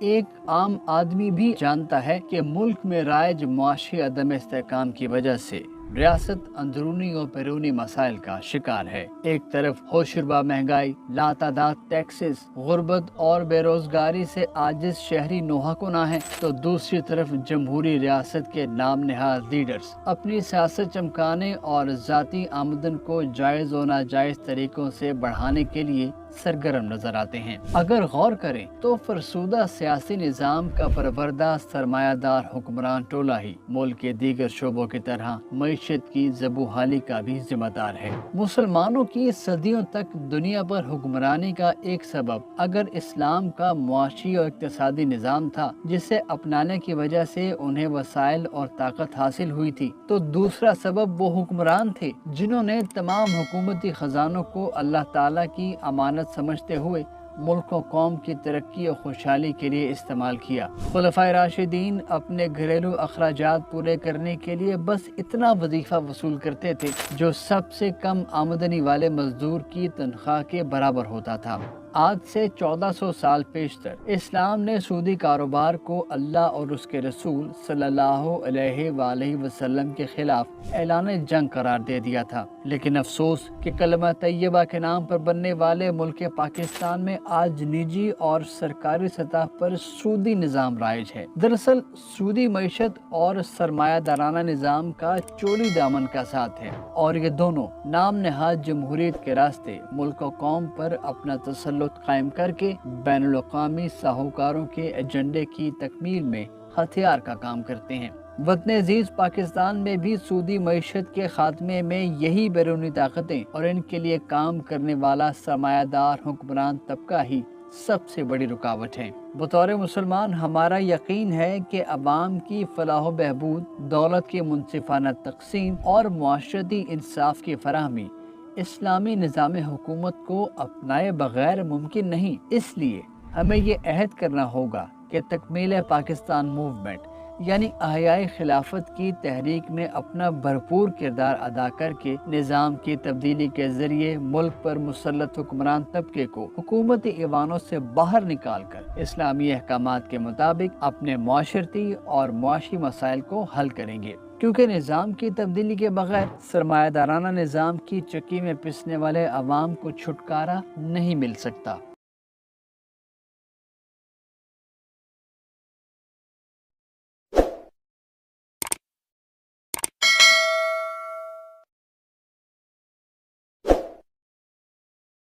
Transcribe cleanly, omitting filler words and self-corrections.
ایک عام آدمی بھی جانتا ہے کہ ملک میں رائج معاشی عدم استحکام کی وجہ سے ریاست اندرونی اور بیرونی مسائل کا شکار ہے۔ ایک طرف ہوشربا مہنگائی، لاتعداد ٹیکسز، غربت اور بے روزگاری سے عاجز شہری نوحہ کناں ہیں، تو دوسری طرف جمہوری ریاست کے نام نہاد لیڈرز اپنی سیاست چمکانے اور ذاتی آمدن کو جائز و ناجائز طریقوں سے بڑھانے کے لیے سرگرم نظر آتے ہیں۔ اگر غور کریں تو فرسودہ سیاسی نظام کا پروردہ سرمایہ دار حکمران ٹولہ ہی ملک کے دیگر شعبوں کی طرح معیشت کی زبوحالی کا بھی ذمہ دار ہے۔ مسلمانوں کی صدیوں تک دنیا پر حکمرانی کا ایک سبب اگر اسلام کا معاشی اور اقتصادی نظام تھا جسے اپنانے کی وجہ سے انہیں وسائل اور طاقت حاصل ہوئی تھی، تو دوسرا سبب وہ حکمران تھے جنہوں نے تمام حکومتی خزانوں کو اللہ تعالیٰ کی امانت سمجھتے ہوئے ملک و قوم کی ترقی اور خوشحالی کے لیے استعمال کیا۔ خلفائے راشدین اپنے گھریلو اخراجات پورے کرنے کے لیے بس اتنا وظیفہ وصول کرتے تھے جو سب سے کم آمدنی والے مزدور کی تنخواہ کے برابر ہوتا تھا۔ آج سے 1400 سال پیشتر اسلام نے سودی کاروبار کو اللہ اور اس کے رسول صلی اللہ علیہ وآلہ وسلم کے خلاف اعلان جنگ قرار دے دیا تھا، لیکن افسوس کہ کلمہ طیبہ کے نام پر بننے والے ملک پاکستان میں آج نجی اور سرکاری سطح پر سودی نظام رائج ہے۔ دراصل سودی معیشت اور سرمایہ دارانہ نظام کا چولی دامن کا ساتھ ہے، اور یہ دونوں نام نہاد جمہوریت کے راستے ملک و قوم پر اپنا تسلط قائم کر کے بین الاقوامی ساہوکاروں کے ایجنڈے کی تکمیل میں ہتھیار کا کام کرتے ہیں۔ وطن عزیز پاکستان میں بھی سودی معیشت کے خاتمے میں یہی بیرونی طاقتیں اور ان کے لیے کام کرنے والا سرمایہ دار حکمران طبقہ ہی سب سے بڑی رکاوٹ ہے۔ بطور مسلمان ہمارا یقین ہے کہ عوام کی فلاح و بہبود، دولت کی منصفانہ تقسیم اور معاشرتی انصاف کی فراہمی اسلامی نظام حکومت کو اپنائے بغیر ممکن نہیں۔ اس لیے ہمیں یہ عہد کرنا ہوگا کہ تکمیل پاکستان موومنٹ یعنی احیاء خلافت کی تحریک میں اپنا بھرپور کردار ادا کر کے نظام کی تبدیلی کے ذریعے ملک پر مسلط حکمران طبقے کو حکومتی ایوانوں سے باہر نکال کر اسلامی احکامات کے مطابق اپنے معاشرتی اور معاشی مسائل کو حل کریں گے، کیونکہ نظام کی تبدیلی کے بغیر سرمایہ دارانہ نظام کی چکی میں پسنے والے عوام کو چھٹکارا نہیں مل سکتا۔